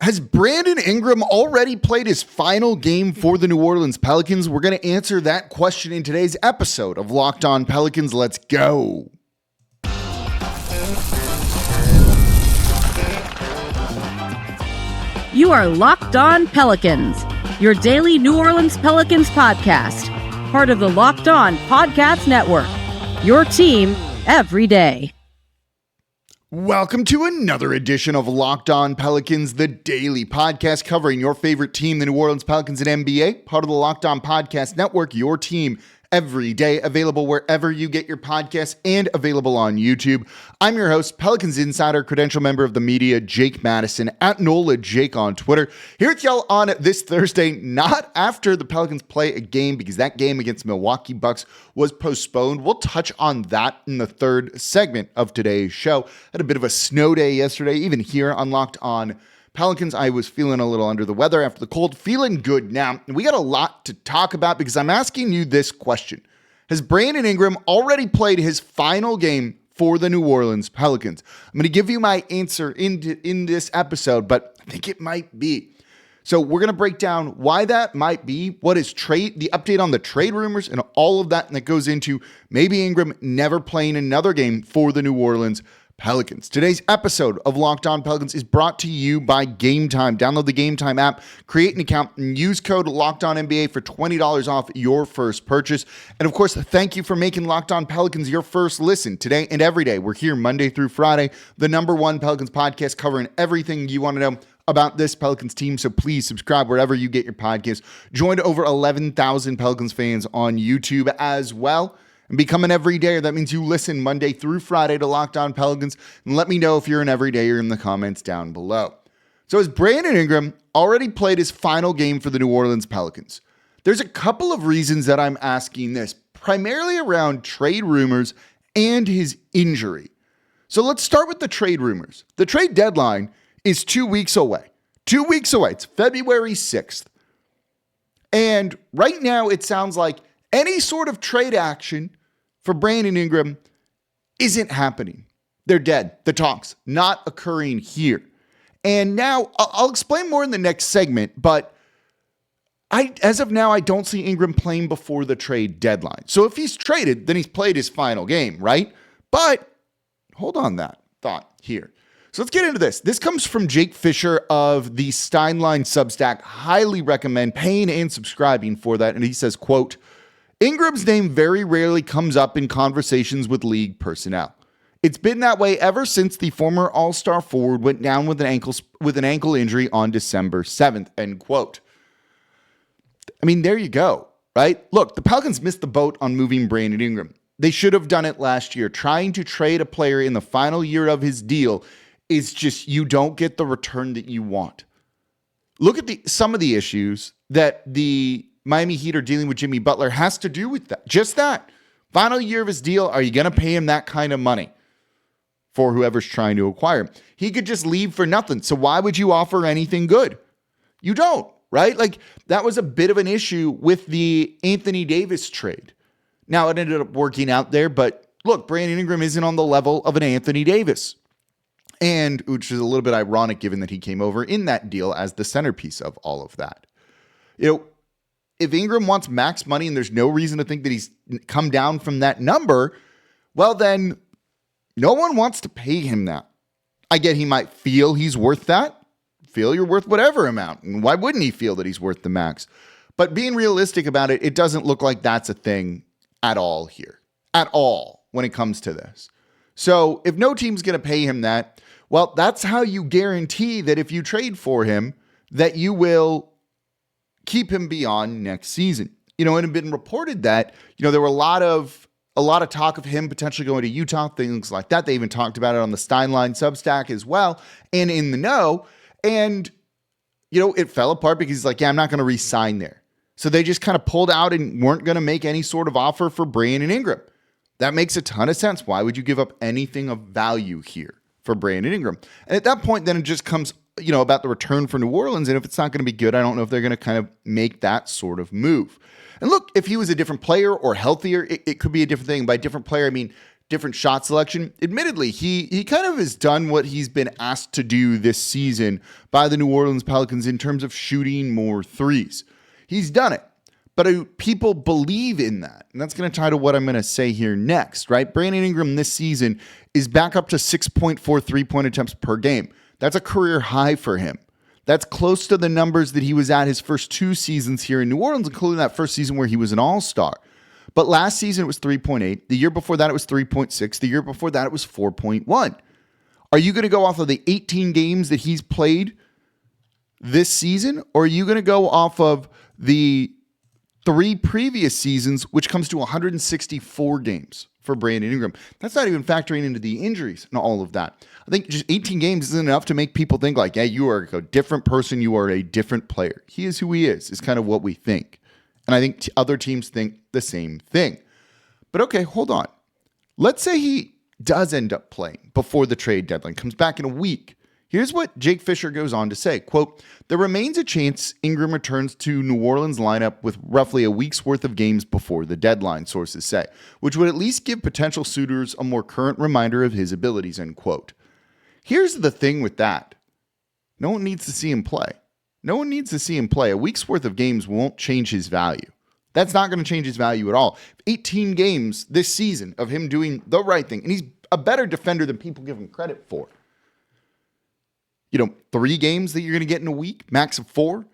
Has Brandon Ingram already played his final game for the New Orleans Pelicans? We're going to answer that question in today's episode of Locked On Pelicans. Let's go. You are Locked On Pelicans, your daily New Orleans Pelicans podcast, part of the Locked On Podcast Network, your team every day. Welcome to another edition of Locked On Pelicans, the daily podcast covering your favorite team, the New Orleans Pelicans and NBA, part of the Locked On Podcast Network, your team every day, available wherever you get your podcasts and available on YouTube. I'm your host, Pelicans Insider, credential member of the media, Jake Madison, at NOLA Jake on Twitter. Here with y'all on this Thursday, not after the Pelicans play a game, because that game against Milwaukee Bucks was postponed. We'll touch on that in the third segment of today's show. Had a bit of a snow day yesterday, even here on Locked On Pelicans. I was feeling a little under the weather after the cold, feeling good now. We got a lot to talk about because I'm asking you this question. Has Brandon Ingram already played his final game for the New Orleans Pelicans? I'm going to give you my answer in this episode, but I think it might be. So we're going to break down why that might be, what is the update on the trade rumors and all of that, and that goes into maybe Ingram never playing another game for the New Orleans Pelicans. Today's episode of Locked On Pelicans is brought to you by Game Time. Download the Game Time app, create an account, and use code LOCKEDONNBA for $20 off your first purchase. And of course, thank you for making Locked On Pelicans your first listen today and every day. We're here Monday through Friday, the #1 Pelicans podcast covering everything you want to know about this Pelicans team. So please subscribe wherever you get your podcasts. Join over 11,000 Pelicans fans on YouTube as well. And become an everydayer. That means you listen Monday through Friday to Locked On Pelicans. And let me know if you're an everydayer in the comments down below. So has Brandon Ingram already played his final game for the New Orleans Pelicans? There's a couple of reasons that I'm asking this, primarily around trade rumors and his injury. So let's start with the trade rumors. The trade deadline is 2 weeks away. 2 weeks away. It's February 6th. And right now it sounds like any sort of trade action for Brandon Ingram isn't happening. They're dead. The talks not occurring here. And now I'll explain more in the next segment, but as of now, I don't see Ingram playing before the trade deadline. So if he's traded, then he's played his final game, right? But hold on that thought here. So let's get into this. This comes from Jake Fisher of the Steinline Substack. Highly recommend paying and subscribing for that. And he says, quote, Ingram's name very rarely comes up in conversations with league personnel. It's been that way ever since the former All-Star forward went down with an ankle injury on December 7th, end quote. I mean, there you go, right? Look, the Pelicans missed the boat on moving Brandon Ingram. They should have done it last year. Trying to trade a player in the final year of his deal is just, you don't get the return that you want. Look at some of the issues that the Miami Heat are dealing with Jimmy Butler has to do with that. Just that. Final year of his deal, are you going to pay him that kind of money for whoever's trying to acquire him? He could just leave for nothing. So why would you offer anything good? You don't, right? Like, that was a bit of an issue with the Anthony Davis trade. Now, it ended up working out there, but look, Brandon Ingram isn't on the level of an Anthony Davis. And which is a little bit ironic given that he came over in that deal as the centerpiece of all of that. You know, if Ingram wants max money and there's no reason to think that he's come down from that number, well, then no one wants to pay him that. I get he might feel he's worth that. Feel you're worth whatever amount. And why wouldn't he feel that he's worth the max? But being realistic about it, it doesn't look like that's a thing at all here. At all when it comes to this. So if no team's going to pay him that, well, that's how you guarantee that if you trade for him, that you will keep him beyond next season. You know, it had been reported that, you know, there were a lot of talk of him potentially going to Utah, things like that. They even talked about it on the Steinline Substack as well, and in the know. And, you know, it fell apart because he's like, yeah, I'm not going to re-sign there. So they just kind of pulled out and weren't going to make any sort of offer for Brandon Ingram. That makes a ton of sense. Why would you give up anything of value here for Brandon Ingram? And at that point, then it just comes, you know, about the return for New Orleans. And if it's not going to be good, I don't know if they're going to kind of make that sort of move. And look, if he was a different player or healthier, it could be a different thing. By different player, I mean different shot selection. Admittedly, he kind of has done what he's been asked to do this season by the New Orleans Pelicans in terms of shooting more threes. He's done it. But people believe in that. And that's going to tie to what I'm going to say here next, right? Brandon Ingram this season is back up to 6.4 3-point attempts per game. That's a career high for him. That's close to the numbers that he was at his first 2 seasons here in New Orleans, including that first season where he was an all-star. But last season it was 3.8. The year before that it was 3.6. The year before that it was 4.1. Are you going to go off of the 18 games that he's played this season? Or are you going to go off of the 3 previous seasons, which comes to 164 games for Brandon Ingram? That's not even factoring into the injuries and all of that. I think just 18 games isn't enough to make people think like, yeah, you are a different person. You are a different player. He is who he is kind of what we think. And I think other teams think the same thing. But okay, hold on. Let's say he does end up playing before the trade deadline, comes back in a week. Here's what Jake Fisher goes on to say, quote, "There remains a chance Ingram returns to New Orleans lineup with roughly a week's worth of games before the deadline," sources say, "which would at least give potential suitors a more current reminder of his abilities," end quote. Here's the thing with that. No one needs to see him play. No one needs to see him play. A week's worth of games won't change his value. That's not going to change his value at all. 18 games this season of him doing the right thing, and he's a better defender than people give him credit for. 3 games that you're going to get in a week, max of 4,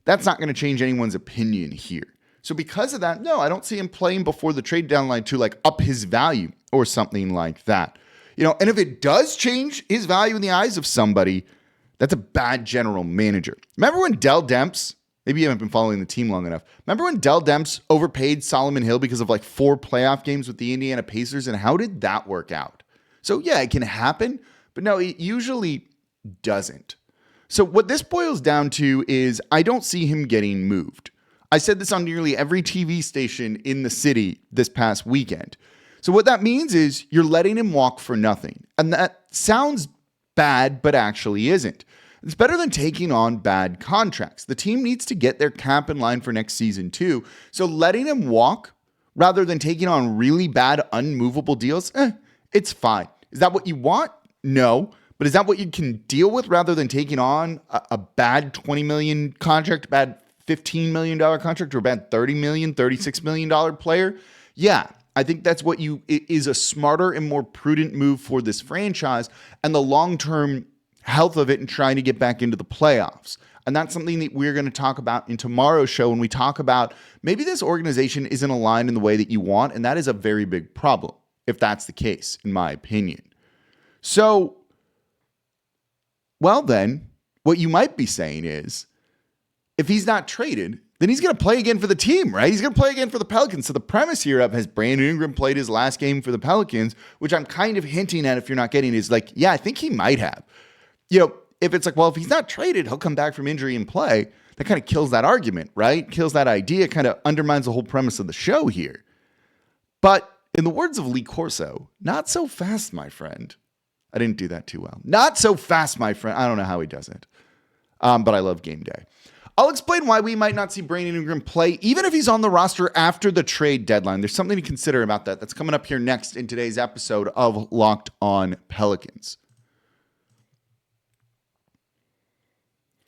that's not going to change anyone's opinion here. So because of that, no, I don't see him playing before the trade deadline to like up his value or something like that. And if it does change his value in the eyes of somebody, that's a bad general manager. Remember when Dell Demps, maybe you haven't been following the team long enough. Remember when Dell Demps overpaid Solomon Hill because of like 4 playoff games with the Indiana Pacers, and how did that work out? So yeah, it can happen, but no, it usually doesn't. So what this boils down to is I don't see him getting moved. I said this on nearly every TV station in the city this past weekend. So what that means is you're letting him walk for nothing. And that sounds bad, but actually isn't. It's better than taking on bad contracts. The team needs to get their cap in line for next season too. So letting him walk rather than taking on really bad, unmovable deals, it's fine. Is that what you want? No. But is that what you can deal with rather than taking on a bad $20 million contract, bad $15 million contract, or a bad $30 million, $36 million player? Yeah, I think that's what is a smarter and more prudent move for this franchise and the long-term health of it and trying to get back into the playoffs. And that's something that we're going to talk about in tomorrow's show when we talk about maybe this organization isn't aligned in the way that you want, and that is a very big problem if that's the case, in my opinion. So, well then, what you might be saying is, if he's not traded, then he's going to play again for the team, right? He's going to play again for the Pelicans. So the premise here of has Brandon Ingram played his last game for the Pelicans, which I'm kind of hinting at if you're not getting, is like, yeah, I think he might have. If it's like, well, if he's not traded, he'll come back from injury and play. That kind of kills that argument, right? Kills that idea, kind of undermines the whole premise of the show here. But in the words of Lee Corso, not so fast, my friend. I didn't do that too well. Not so fast, my friend. I don't know how he does it. But I love game day. I'll explain why we might not see Brandon Ingram play, even if he's on the roster after the trade deadline. There's something to consider about that. That's coming up here next in today's episode of Locked On Pelicans.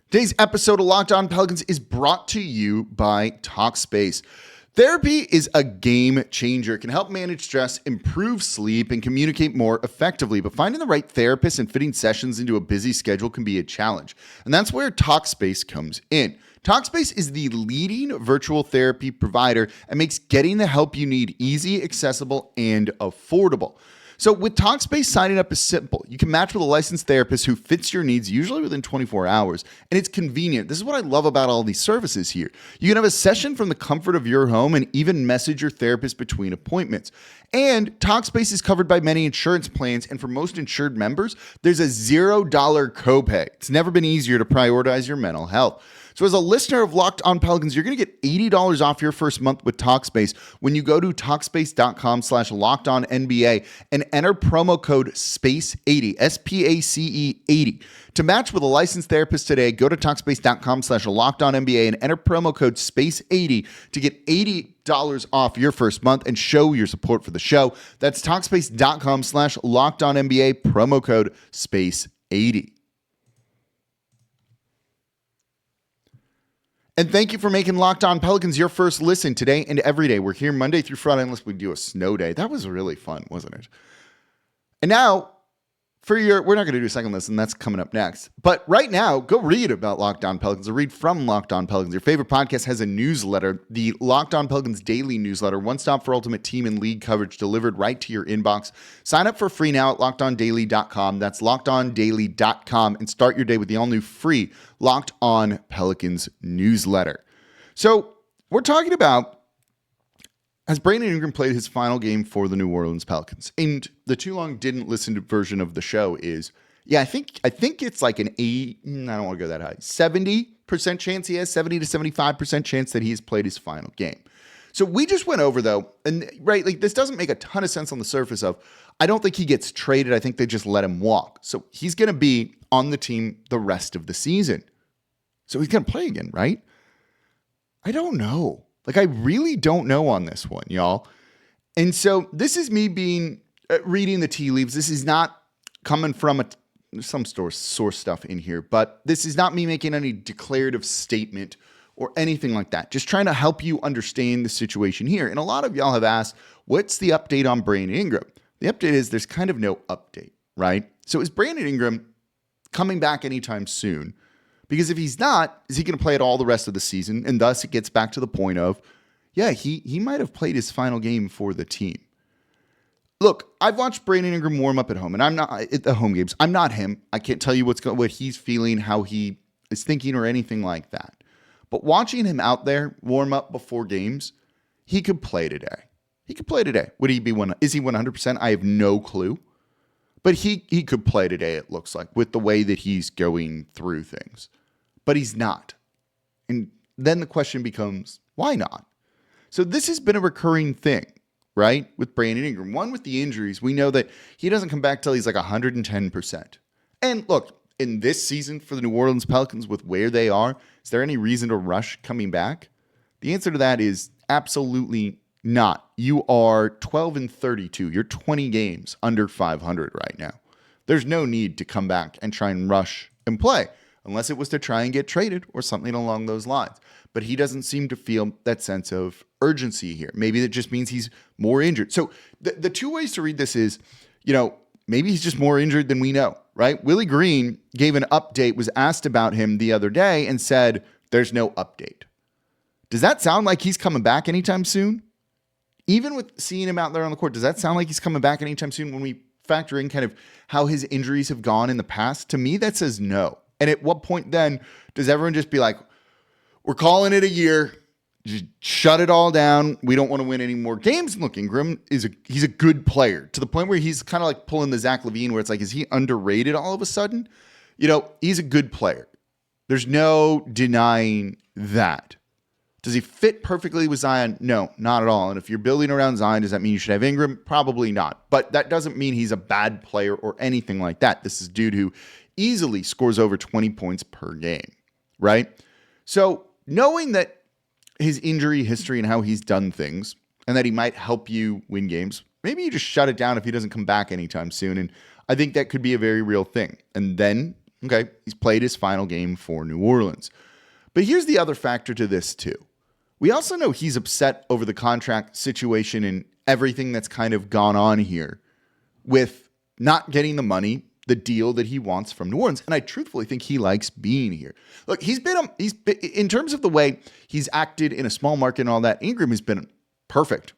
Today's episode of Locked On Pelicans is brought to you by Talkspace. Therapy is a game changer. It can help manage stress, improve sleep, and communicate more effectively. But finding the right therapist and fitting sessions into a busy schedule can be a challenge. And that's where Talkspace comes in. Talkspace is the leading virtual therapy provider and makes getting the help you need easy, accessible, and affordable. So with Talkspace, signing up is simple. You can match with a licensed therapist who fits your needs, usually within 24 hours, and it's convenient. This is what I love about all these services here. You can have a session from the comfort of your home and even message your therapist between appointments. And Talkspace is covered by many insurance plans, and for most insured members, there's a $0 copay. It's never been easier to prioritize your mental health. So as a listener of Locked On Pelicans, you're going to get $80 off your first month with Talkspace when you go to Talkspace.com/LockedOnNBA and enter promo code SPACE80, SPACE 80. To match with a licensed therapist today, go to Talkspace.com/LockedOnNBA and enter promo code SPACE80 to get $80 off your first month and show your support for the show. That's Talkspace.com/LockedOnNBA, promo code SPACE80. And thank you for making Locked On Pelicans your first listen today and every day. We're here Monday through Friday unless we do a snow day. That was really fun, wasn't it? And now, we're not going to do a second listen. That's coming up next. But right now, go read about Locked On Pelicans or read from Locked On Pelicans. Your favorite podcast has a newsletter, the Locked On Pelicans Daily Newsletter, one stop for ultimate team and league coverage delivered right to your inbox. Sign up for free now at LockedOnDaily.com. That's LockedOnDaily.com and start your day with the all-new free Locked On Pelicans newsletter. So we're talking about, has Brandon Ingram played his final game for the New Orleans Pelicans? And the too long didn't listen to version of the show is, I think it's like an I don't want to go that high, 70% chance he has, 70 to 75% chance that he's played his final game. So we just went over though, and right, like this doesn't make a ton of sense on the surface of, I don't think he gets traded. I think they just let him walk. So he's going to be on the team the rest of the season. So he's going to play again, right? I don't know. Like, I really don't know on this one, y'all. And so this is me reading the tea leaves. This is not coming from some source stuff in here, but this is not me making any declarative statement or anything like that. Just trying to help you understand the situation here. And a lot of y'all have asked, what's the update on Brandon Ingram? The update is there's kind of no update, right? So is Brandon Ingram coming back anytime soon? Because if he's not, is he going to play it all the rest of the season? And thus it gets back to the point of, he might have played his final game for the team. Look, I've watched Brandon Ingram warm up at home, and I'm not at the home games. I'm not him. I can't tell you what he's feeling, how he is thinking, or anything like that. But watching him out there warm up before games, he could play today. Would he be is he 100%? I have no clue. But he could play today, it looks like, with the way that he's going through things. But he's not. And then the question becomes, why not? So this has been a recurring thing, right, with Brandon Ingram. One, with the injuries, we know that he doesn't come back till he's like 110%. And look, in this season for the New Orleans Pelicans, with where they are, is there any reason to rush coming back? The answer to that is absolutely not. You are 12-32. You're 20 games under 500 right now. There's no need to come back and try and rush and play unless it was to try and get traded or something along those lines. But he doesn't seem to feel that sense of urgency here. Maybe that just means he's more injured. So the two ways to read this is, maybe he's just more injured than we know, right? Willie Green gave an update, was asked about him the other day and said, there's no update. Does that sound like he's coming back anytime soon? Even with seeing him out there on the court, does that sound like he's coming back anytime soon when we factor in kind of how his injuries have gone in the past? To me, that says no. And at what point then does everyone just be like, we're calling it a year, just shut it all down. We don't want to win any more games. And look, Ingram he's a good player to the point where he's kind of like pulling the Zach LaVine where it's like, is he underrated all of a sudden? He's a good player. There's no denying that. Does he fit perfectly with Zion? No, not at all. And if you're building around Zion, does that mean you should have Ingram? Probably not. But that doesn't mean he's a bad player or anything like that. This is a dude who easily scores over 20 points per game, right? So knowing that his injury history and how he's done things and that he might help you win games, maybe you just shut it down if he doesn't come back anytime soon. And I think that could be a very real thing. And then, he's played his final game for New Orleans. But here's the other factor to this too. We also know he's upset over the contract situation and everything that's kind of gone on here with not getting the money, the deal that he wants from New Orleans. And I truthfully think he likes being here. Look, he's been in terms of the way he's acted in a small market and all that, Ingram has been perfect.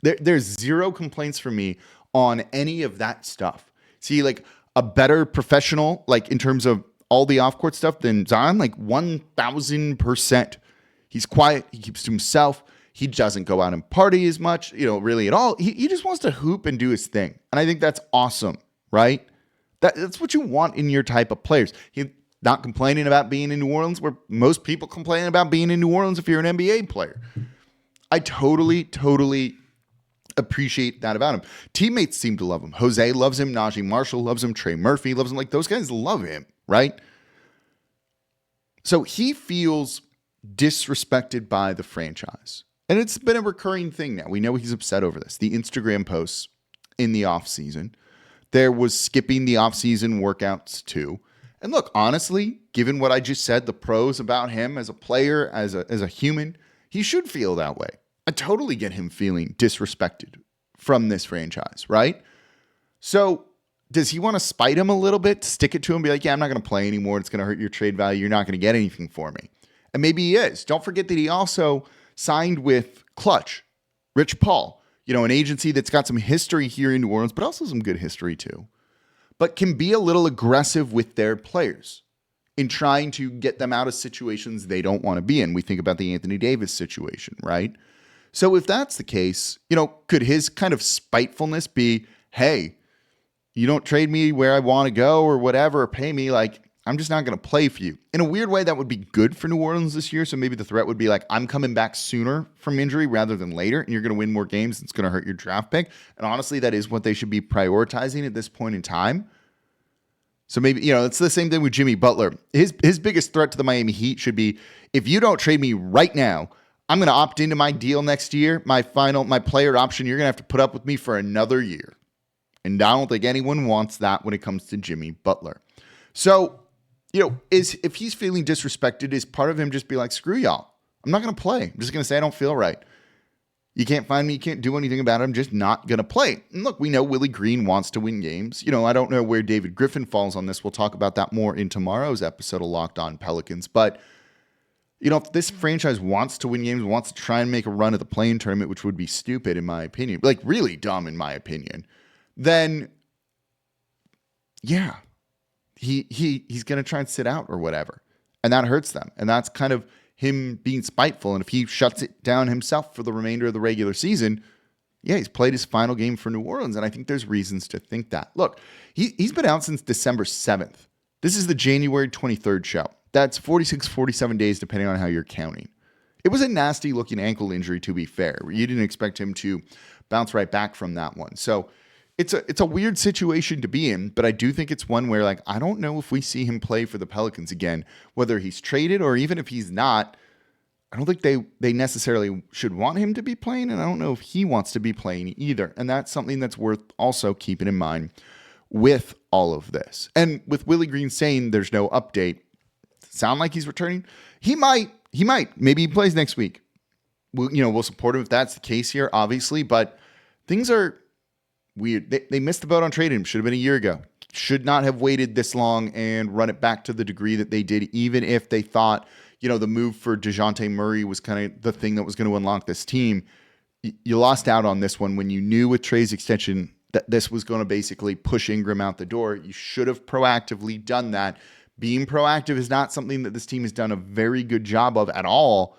There's zero complaints from me on any of that stuff. See, like a better professional, like in terms of all the off-court stuff than Zion, like 1,000%. He's quiet. He keeps to himself. He doesn't go out and party as much, really at all. He just wants to hoop and do his thing. And I think that's awesome, right? That's what you want in your type of players. not complaining about being in New Orleans, where most people complain about being in New Orleans if you're an NBA player. I totally appreciate that about him. Teammates seem to love him. Jose loves him. Najee Marshall loves him. Trey Murphy loves him. Like, those guys love him, right? So he feels disrespected by the franchise. And it's been a recurring thing now. We know he's upset over this. The Instagram posts in the offseason. There was skipping the offseason workouts too. And look, honestly, given what I just said, the pros about him as a player, as a human, he should feel that way. I totally get him feeling disrespected from this franchise, right? So does he want to spite him a little bit, stick it to him, be like, yeah, I'm not going to play anymore. It's going to hurt your trade value. You're not going to get anything for me. And maybe he is. Don't forget that he also signed with Klutch, Rich Paul, an agency that's got some history here in New Orleans, but also some good history too, but can be a little aggressive with their players in trying to get them out of situations they don't want to be in. We think about the Anthony Davis situation, right? So if that's the case, could his kind of spitefulness be, hey, you don't trade me where I want to go or whatever, or pay me, like, I'm just not going to play for you. In a weird way, that would be good for New Orleans this year. So maybe the threat would be like, I'm coming back sooner from injury rather than later, and you're going to win more games. It's going to hurt your draft pick. And honestly, that is what they should be prioritizing at this point in time. So maybe, it's the same thing with Jimmy Butler. His biggest threat to the Miami Heat should be, if you don't trade me right now, I'm going to opt into my deal next year. My player option, you're going to have to put up with me for another year. And I don't think anyone wants that when it comes to Jimmy Butler. So, if he's feeling disrespected, is part of him just be like, screw y'all. I'm not going to play. I'm just going to say I don't feel right. You can't find me. You can't do anything about it. I'm just not going to play. And look, we know Willie Green wants to win games. I don't know where David Griffin falls on this. We'll talk about that more in tomorrow's episode of Locked On Pelicans. But, if this franchise wants to win games, wants to try and make a run at the play-in tournament, which would be stupid in my opinion, like really dumb in my opinion, then, yeah. He's going to try and sit out or whatever. And that hurts them. And that's kind of him being spiteful. And if he shuts it down himself for the remainder of the regular season, yeah, he's played his final game for New Orleans. And I think there's reasons to think that. Look, he's been out since December 7th. This is the January 23rd show. That's 46, 47 days, depending on how you're counting. It was a nasty looking ankle injury, to be fair. You didn't expect him to bounce right back from that one. So it's a weird situation to be in, but I do think it's one where, like, I don't know if we see him play for the Pelicans again, whether he's traded or even if he's not. I don't think they necessarily should want him to be playing, and I don't know if he wants to be playing either. And that's something that's worth also keeping in mind with all of this. And with Willie Green saying there's no update, sound like he's returning? He might. Maybe he plays next week. We'll support him if that's the case here, obviously, but things are weird. They missed the boat on trading him. Should have been a year ago. Should not have waited this long and run it back to the degree that they did, even if they thought, the move for DeJounte Murray was kind of the thing that was going to unlock this team. You lost out on this one when you knew with Trey's extension that this was going to basically push Ingram out the door. You should have proactively done that. Being proactive is not something that this team has done a very good job of at all.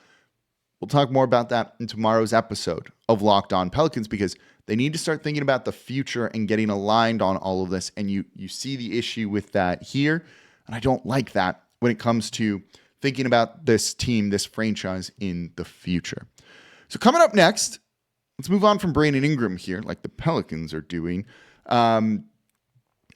We'll talk more about that in tomorrow's episode of Locked On Pelicans, because they need to start thinking about the future and getting aligned on all of this. And you see the issue with that here. And I don't like that when it comes to thinking about this team, this franchise in the future. So coming up next, let's move on from Brandon Ingram here, like the Pelicans are doing.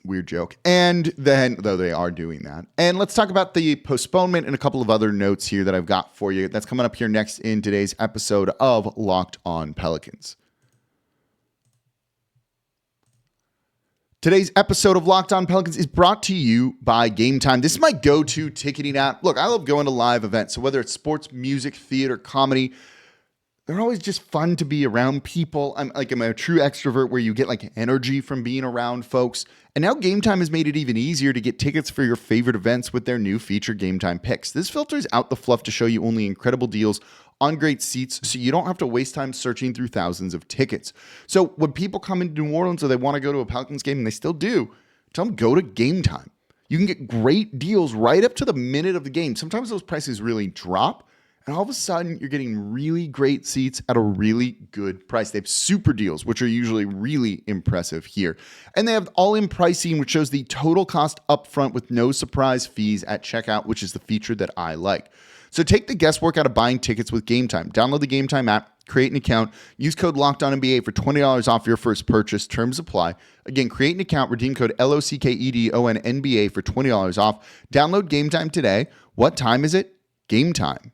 Weird joke. And then, though they are doing that. And let's talk about the postponement and a couple of other notes here that I've got for you. That's coming up here next in today's episode of Locked On Pelicans. Today's episode of Locked On Pelicans is brought to you by Game Time. This is my go-to ticketing app. Look, I love going to live events. So whether it's sports, music, theater, comedy, they're always just fun to be around people. I'm a true extrovert where you get like energy from being around folks. And now Game Time has made it even easier to get tickets for your favorite events with their new feature Game Time Picks. This filters out the fluff to show you only incredible deals on great seats, so you don't have to waste time searching through thousands of tickets. So when people come into New Orleans or they want to go to a Pelicans game, and they still do, tell them go to Game Time. You can get great deals right up to the minute of the game. Sometimes those prices really drop, And all of a sudden, you're getting really great seats at a really good price. They have super deals, which are usually really impressive here. And they have all-in pricing, which shows the total cost upfront with no surprise fees at checkout, which is the feature that I like. So take the guesswork out of buying tickets with Game Time. Download the Game Time app, create an account, use code LOCKEDONNBA for $20 off your first purchase. Terms apply. Again, create an account, redeem code LOCKEDONNBA for $20 off. Download Game Time today. What time is it? Game time.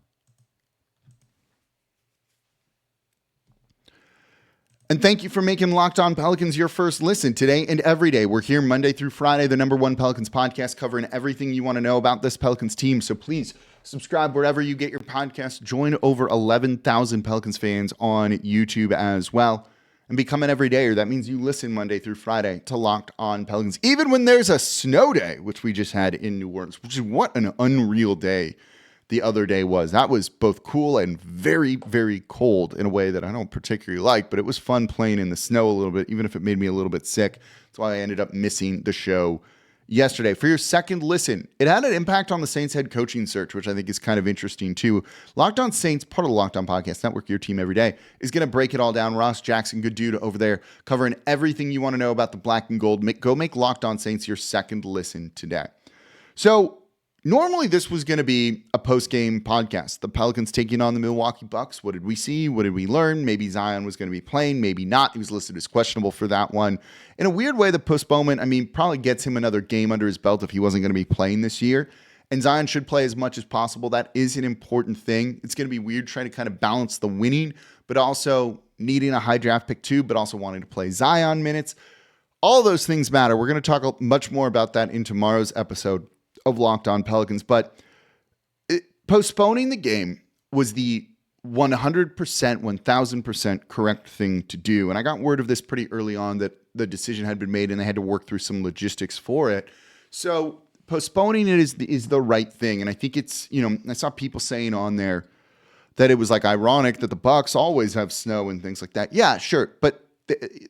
And thank you for making Locked On Pelicans your first listen today and every day. We're here Monday through Friday, the #1 Pelicans podcast, covering everything you want to know about this Pelicans team. So please subscribe wherever you get your podcasts. Join over 11,000 Pelicans fans on YouTube as well. And become an everydayer. That means you listen Monday through Friday to Locked On Pelicans, even when there's a snow day, which we just had in New Orleans, which is what an unreal day the other day was. That was both cool and very, very cold in a way that I don't particularly like, but it was fun playing in the snow a little bit, even if it made me a little bit sick. That's why I ended up missing the show yesterday. For your second listen, it had an impact on the Saints head coaching search, which I think is kind of interesting too. Locked On Saints, part of the Locked On Podcast Network, your team every day, is going to break it all down. Ross Jackson, good dude over there, covering everything you want to know about the black and gold. Go make Locked On Saints your second listen today. So normally this was going to be a post-game podcast. The Pelicans taking on the Milwaukee Bucks. What did we see? What did we learn? Maybe Zion was going to be playing, maybe not. He was listed as questionable for that one. In a weird way, the postponement, probably gets him another game under his belt if he wasn't going to be playing this year. And Zion should play as much as possible. That is an important thing. It's going to be weird trying to kind of balance the winning, but also needing a high draft pick too, but also wanting to play Zion minutes. All those things matter. We're going to talk much more about that in tomorrow's episode of Locked On Pelicans, but postponing the game was the 100%, 1000% correct thing to do. And I got word of this pretty early on that the decision had been made and they had to work through some logistics for it. So postponing it is the right thing. And I think it's, I saw people saying on there that it was like ironic that the Bucks always have snow and things like that. Yeah, sure. But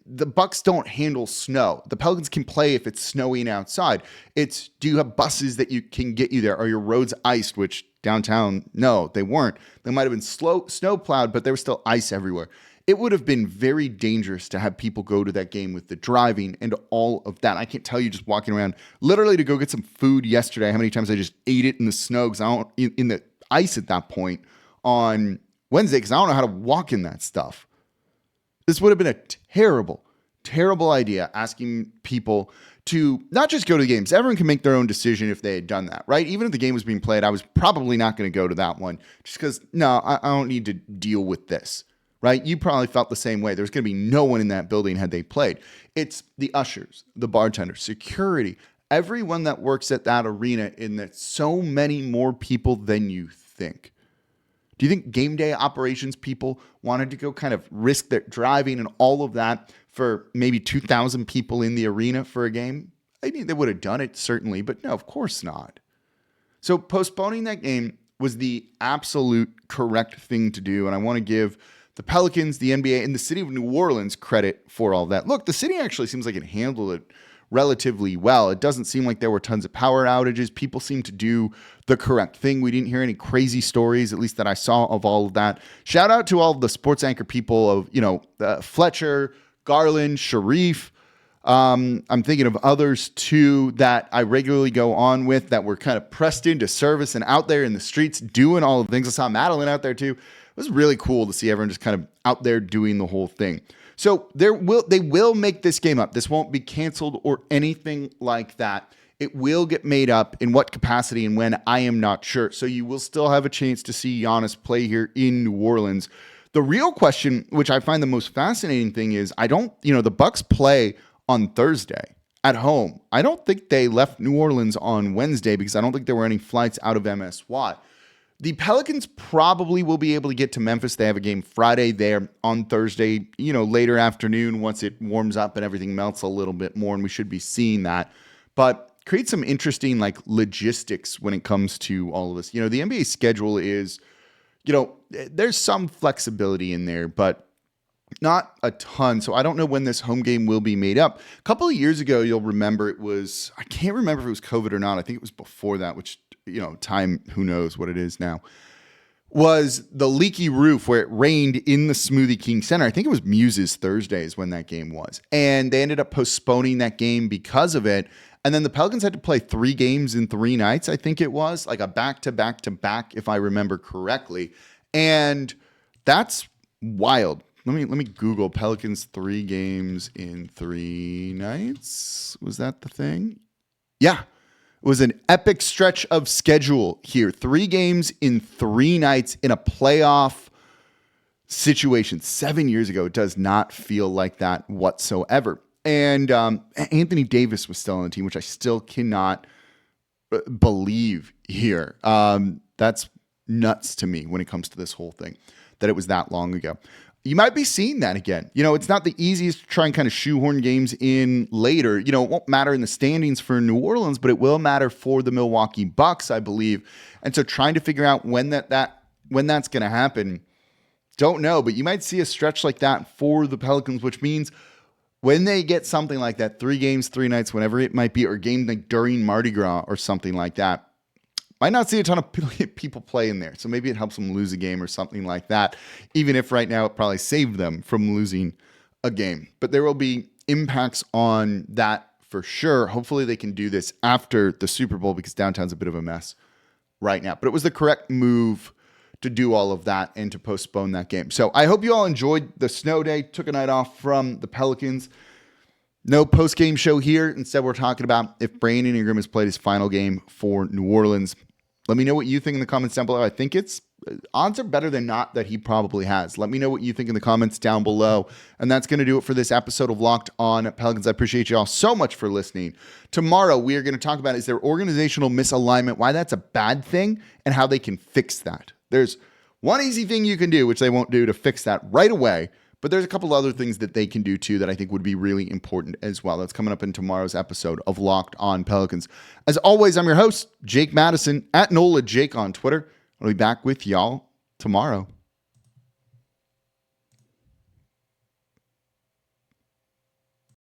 the Bucks don't handle snow. The Pelicans can play if it's snowing outside. It's, do you have buses that you can get you there? Are your roads iced? Which downtown, no, they weren't. They might have been snow plowed, but there was still ice everywhere. It would have been very dangerous to have people go to that game with the driving and all of that. I can't tell you, just walking around, literally to go get some food yesterday, how many times I just ate it in the snow because I don't in the ice at that point on Wednesday because I don't know how to walk in that stuff. This would have been a terrible, terrible idea, asking people to not just go to the games. Everyone can make their own decision if they had done that, right? Even if the game was being played, I was probably not going to go to that one just because, no, I don't need to deal with this, right? You probably felt the same way. There's going to be no one in that building had they played. It's the ushers, the bartenders, security, everyone that works at that arena, in that so many more people than you think. Do you think game day operations people wanted to go kind of risk their driving and all of that for maybe 2,000 people in the arena for a game? They would have done it, certainly, but no, of course not. So postponing that game was the absolute correct thing to do, and I want to give the Pelicans, the NBA, and the city of New Orleans credit for all of that. Look, the city actually seems like it handled it relatively well. It doesn't seem like there were tons of power outages. People seem to do the correct thing. We didn't hear any crazy stories, at least that I saw, of all of that. Shout out to all of the sports anchor people of, Fletcher, Garland, Sharif. I'm thinking of others too that I regularly go on with that were kind of pressed into service and out there in the streets doing all the things. I saw Madeline out there too. It was really cool to see everyone just kind of out there doing the whole thing. So they will make this game up. This won't be canceled or anything like that. It will get made up. In what capacity and when, I am not sure. So you will still have a chance to see Giannis play here in New Orleans. The real question, which I find the most fascinating thing, is the Bucks play on Thursday at home. I don't think they left New Orleans on Wednesday because I don't think there were any flights out of MSY. The Pelicans probably will be able to get to Memphis. They have a game Friday there, on Thursday, later afternoon once it warms up and everything melts a little bit more, and we should be seeing that. But create some interesting logistics when it comes to all of this. The NBA schedule is, there's some flexibility in there, but not a ton. So I don't know when this home game will be made up. A couple of years ago, you'll remember I can't remember if it was COVID or not. I think it was before that, which time, who knows what it is now. was the leaky roof where it rained in the Smoothie King Center. I think it was Muse's Thursdays when that game was. And they ended up postponing that game because of it. And then the Pelicans had to play 3 games in 3 nights, I think it was, like a back-to-back-to-back, if I remember correctly. And that's wild. Let me Google Pelicans 3 games in 3 nights. Was that the thing? Yeah. It was an epic stretch of schedule here. 3 games in 3 nights in a playoff situation. 7 years ago, it does not feel like that whatsoever. And Anthony Davis was still on the team, which I still cannot believe here. That's nuts to me when it comes to this whole thing, that it was that long ago. You might be seeing that again. It's not the easiest to try and kind of shoehorn games in later. It won't matter in the standings for New Orleans, but it will matter for the Milwaukee Bucks, I believe. And so trying to figure out when that's going to happen, don't know. But you might see a stretch like that for the Pelicans, which means when they get something like that, 3 games, 3 nights, whenever it might be, or a game like during Mardi Gras or something like that, might not see a ton of people play in there. So maybe it helps them lose a game or something like that, even if right now it probably saved them from losing a game. But there will be impacts on that for sure. Hopefully they can do this after the Super Bowl because downtown's a bit of a mess right now. But it was the correct move to do all of that and to postpone that game. So I hope you all enjoyed the snow day, took a night off from the Pelicans. No post-game show here. Instead, we're talking about if Brandon Ingram has played his final game for New Orleans. Let me know what you think in the comments down below. I think odds are better than not that he probably has. Let me know what you think in the comments down below. And that's going to do it for this episode of Locked On Pelicans. I appreciate you all so much for listening. Tomorrow, we are going to talk about is there organizational misalignment, why that's a bad thing, and how they can fix that. There's one easy thing you can do, which they won't do to fix that right away. But there's a couple other things that they can do too that I think would be really important as well. That's coming up in tomorrow's episode of Locked On Pelicans. As always, I'm your host, Jake Madison, at NOLA Jake on Twitter. I'll be back with y'all tomorrow.